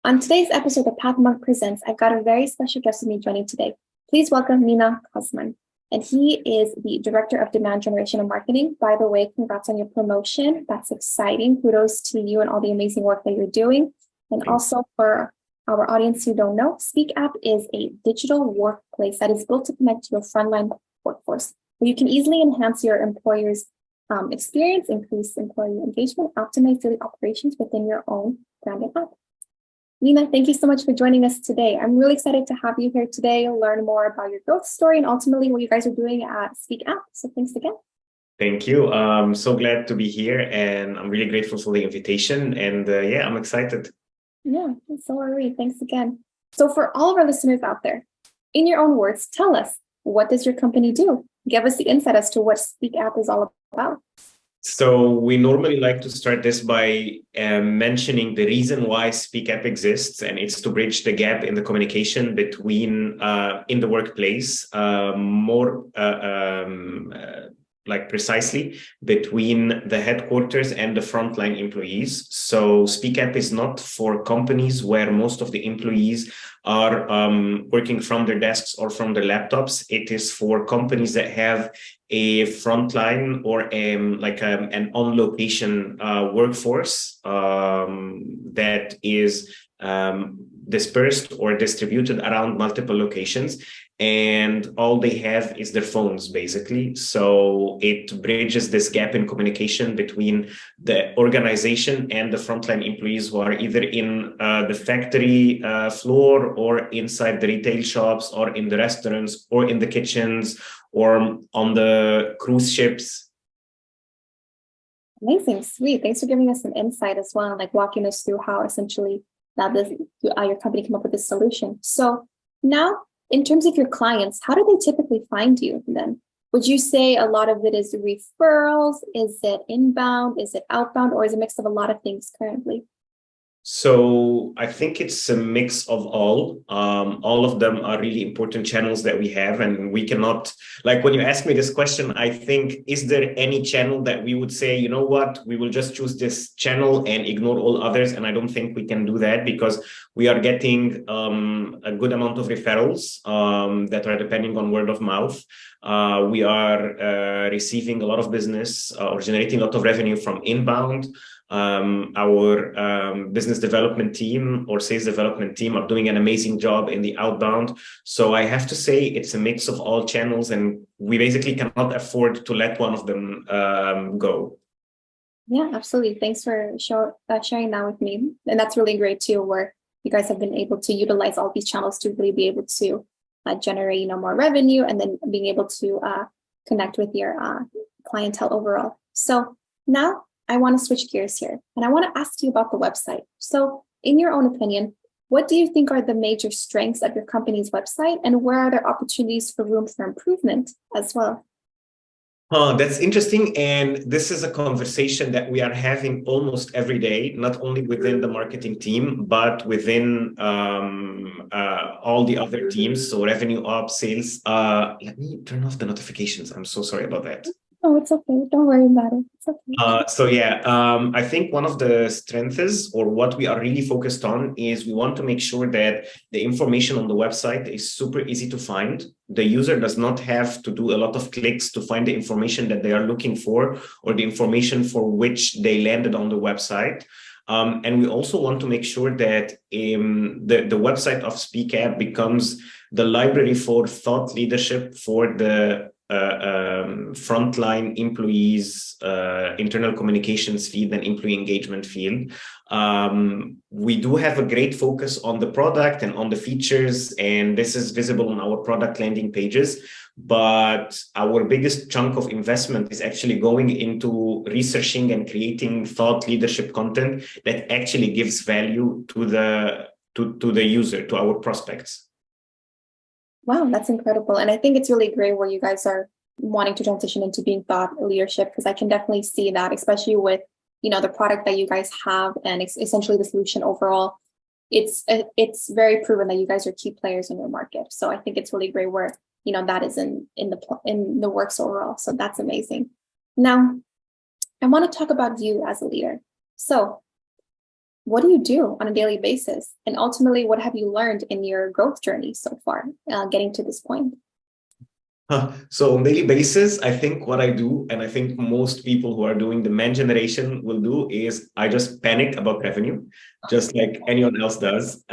On today's episode of Pathmonk Presents, I've got a very special guest with me joining today. Please welcome Mina Kozman. And he is the Director of Demand Generation and Marketing. By the way, congrats on your promotion. That's exciting. Kudos to you and all the amazing work that you're doing. And also for our audience who don't know, Speap is a digital workplace that is built to connect to your frontline workforce, where you can easily enhance your employer's experience, increase employee engagement, optimize daily operations within your own branded app. Mina, thank you so much for joining us today. I'm really excited to have you here today, learn more about your growth story and ultimately what you guys are doing at Speap. So thanks again. Thank you. I'm so glad to be here and I'm really grateful for the invitation. And yeah, I'm excited. Yeah, so are we. Thanks again. So for all of our listeners out there, in your own words, tell us, what does your company do? Give us the insight as to what Speap is all about. So we normally like to start this by mentioning the reason why Speap exists, and it's to bridge the gap in the communication between in the workplace, like precisely between the headquarters and the frontline employees. So Speap is not for companies where most of the employees are working from their desks or from their laptops. It is for companies that have a frontline or an on-location workforce that is dispersed or distributed around multiple locations, and all they have is their phones, basically. So it bridges this gap in communication between the organization and the frontline employees who are either in the factory floor or inside the retail shops or in the restaurants or in the kitchens or on the cruise ships. Amazing, sweet. Thanks for giving us some insight as well, like walking us through how essentially that your company came up with this solution. So now, in terms of your clients, how do they typically find you then? Would you say a lot of it is referrals? Is it inbound? Is it outbound? Or is it a mix of a lot of things currently? So I think it's a mix of all. All of them are really important channels that we have, and we cannot, like when you ask me this question, I think, is there any channel that we would say, you know what, we will just choose this channel and ignore all others? And I don't think we can do that, because we are getting a good amount of referrals that are depending on word of mouth. We are receiving a lot of business or generating a lot of revenue from inbound. Our business development team or sales development team are doing an amazing job in the outbound. So I have to say it's a mix of all channels, and we basically cannot afford to let one of them go. Yeah, absolutely. Thanks for sharing that with me. And that's really great too, where you guys have been able to utilize all these channels to really be able to generate more revenue and then being able to connect with your clientele overall. So now I want to switch gears here, and I want to ask you about the website. So in your own opinion, what do you think are the major strengths of your company's website, and where are there opportunities for room for improvement as well? That's interesting. And this is a conversation that we are having almost every day, not only within the marketing team, but within all the other teams. So revenue ops, sales. Let me turn off the notifications. I'm so sorry about that. Oh, it's okay. Don't worry about it. It's okay. I think one of the strengths, or what we are really focused on, is we want to make sure that the information on the website is super easy to find. The user does not have to do a lot of clicks to find the information that they are looking for or the information for which they landed on the website. And we also want to make sure that the website of Speap becomes the library for thought leadership for the frontline employees, internal communications field and employee engagement field. We do have a great focus on the product and on the features, and this is visible on our product landing pages. But our biggest chunk of investment is actually going into researching and creating thought leadership content that actually gives value to the user, to our prospects. Wow, that's incredible. And I think it's really great where you guys are wanting to transition into being thought leadership, because I can definitely see that, especially with, the product that you guys have and essentially the solution overall. It's very proven that you guys are key players in your market. So I think it's really great where, that is in the works overall. So that's amazing. Now, I want to talk about you as a leader. So what do you do on a daily basis? And ultimately, what have you learned in your growth journey so far, getting to this point? So on daily basis, I think what I do, and I think most people who are doing demand generation will do, is I just panic about revenue, just like anyone else does.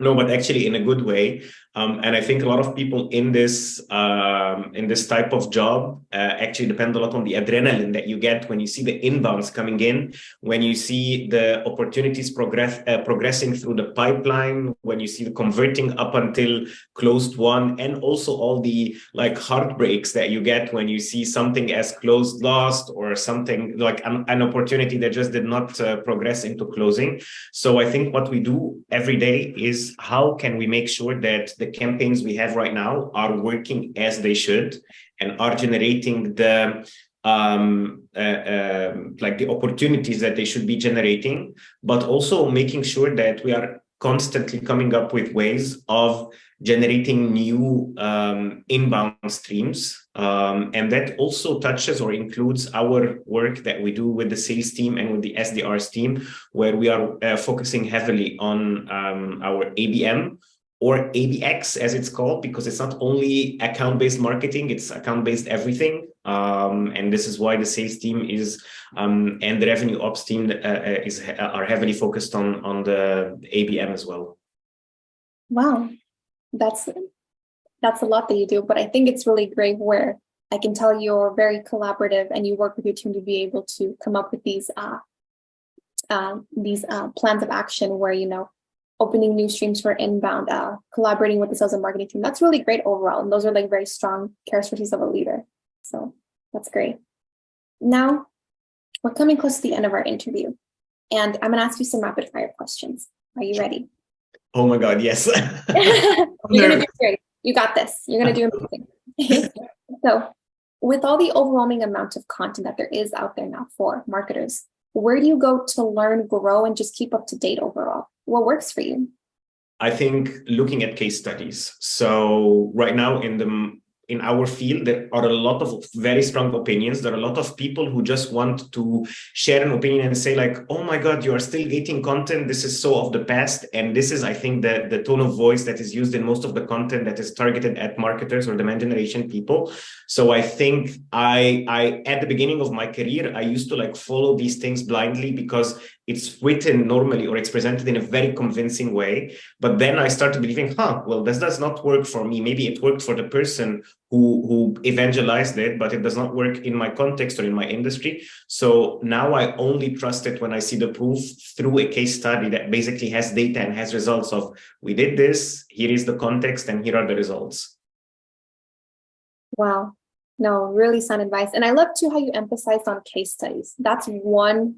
No, but actually in a good way. And I think a lot of people in this type of job actually depend a lot on the adrenaline that you get when you see the inbounds coming in, when you see the opportunities progressing through the pipeline, when you see the converting up until closed one, and also all the like heartbreaks that you get when you see something as closed lost, or something like an opportunity that just did not progress into closing. So I think what we do every day is how can we make sure that the campaigns we have right now are working as they should and are generating the like the opportunities that they should be generating, but also making sure that we are constantly coming up with ways of generating new inbound streams. And that also touches or includes our work that we do with the sales team and with the SDRs team, where we are focusing heavily on our ABM, or ABX as it's called, because it's not only account-based marketing, it's account-based everything. And this is why the sales team is and the revenue ops team are heavily focused on the ABM as well. Wow, that's a lot that you do, but I think it's really great where I can tell you're very collaborative and you work with your team to be able to come up with these plans of action where, opening new streams for inbound, collaborating with the sales and marketing team. That's really great overall. And those are like very strong characteristics of a leader. So that's great. Now we're coming close to the end of our interview, and I'm going to ask you some rapid fire questions. Are you ready? Oh my God, yes. You're going to do great. You got this. You're going to do amazing. So with all the overwhelming amount of content that there is out there now for marketers, where do you go to learn, grow, and just keep up to date overall? What works for you? I think looking at case studies. So right now in our field, there are a lot of very strong opinions. There are a lot of people who just want to share an opinion and say like, oh my God, you are still getting content. This is so of the past. And this is, I think, the tone of voice that is used in most of the content that is targeted at marketers or demand generation people. So I think I at the beginning of my career, I used to like follow these things blindly because it's written normally or it's presented in a very convincing way. But then I started believing, well, this does not work for me. Maybe it worked for the person who evangelized it, but it does not work in my context or in my industry. So now I only trust it when I see the proof through a case study that basically has data and has results of, we did this, here is the context, and here are the results. Wow. No, really sound advice. And I love too how you emphasized on case studies. That's one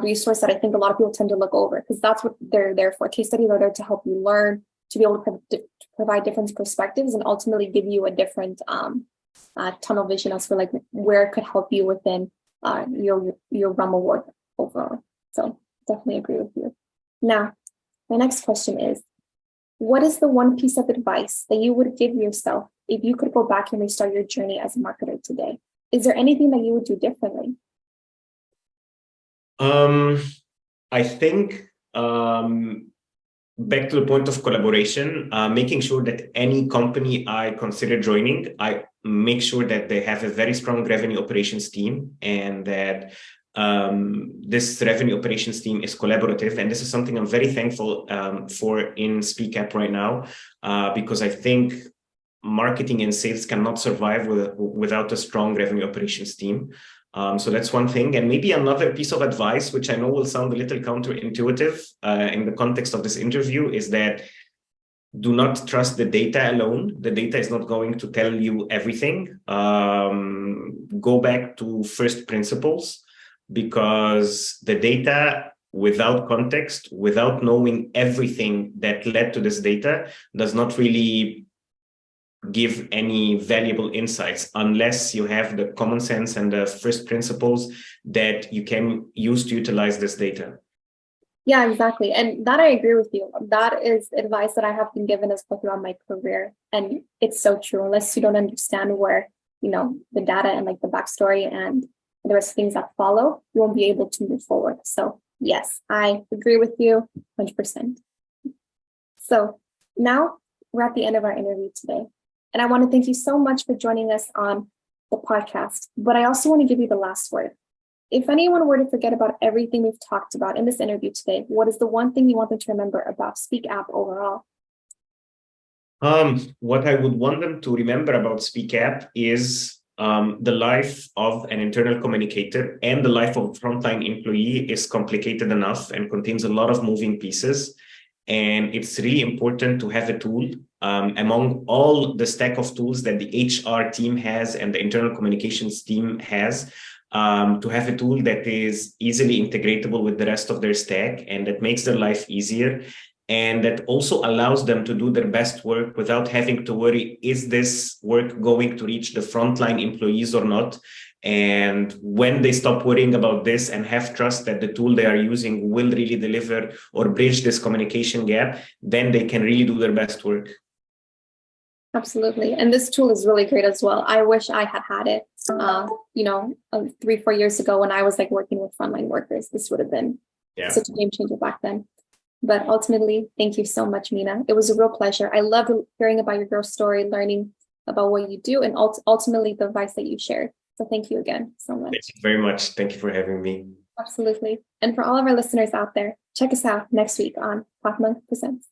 resource that I think a lot of people tend to look over, because that's what they're there for. Case studies are there to help you learn, to be able to provide different perspectives, and ultimately give you a different tunnel vision as for like where it could help you within your realm of work overall. So definitely agree with you. Now, my next question is, what is the one piece of advice that you would give yourself if you could go back and restart your journey as a marketer today? Is there anything that you would do differently? I think back to the point of collaboration, making sure that any company I consider joining, I make sure that they have a very strong revenue operations team, and that this revenue operations team is collaborative. And this is something I'm very thankful for in Speak right now, because I think marketing and sales cannot survive without a strong revenue operations team. So that's one thing. And maybe another piece of advice, which I know will sound a little counterintuitive in the context of this interview, is that do not trust the data alone. The data is not going to tell you everything. Go back to first principles, because the data without context, without knowing everything that led to this data, does not really give any valuable insights unless you have the common sense and the first principles that you can use to utilize this data. Yeah, exactly. And that I agree with you. That is advice that I have been given as well throughout my career. And it's so true. Unless you don't understand where, the data and like the backstory and the rest of things that follow, you won't be able to move forward. So Yes, I agree with you 100%. So now we're at the end of our interview today. And I want to thank you so much for joining us on the podcast. But I also want to give you the last word. If anyone were to forget about everything we've talked about in this interview today, what is the one thing you want them to remember about Speap overall? What I would want them to remember about Speap is the life of an internal communicator and the life of a frontline employee is complicated enough and contains a lot of moving pieces. And it's really important to have a tool among all the stack of tools that the HR team has and the internal communications team has, to have a tool that is easily integratable with the rest of their stack and that makes their life easier. And that also allows them to do their best work without having to worry, is this work going to reach the frontline employees or not? And when they stop worrying about this and have trust that the tool they are using will really deliver or bridge this communication gap, then they can really do their best work. Absolutely. And this tool is really great as well. I wish I had it, 3-4 years ago when I was like working with frontline workers. This would have been such a game changer back then. But ultimately, thank you so much, Mina. It was a real pleasure. I loved hearing about your growth story, learning about what you do, and ultimately the advice that you shared. So thank you again so much. Thank you very much. Thank you for having me. Absolutely. And for all of our listeners out there, check us out next week on Pathmonk Presents.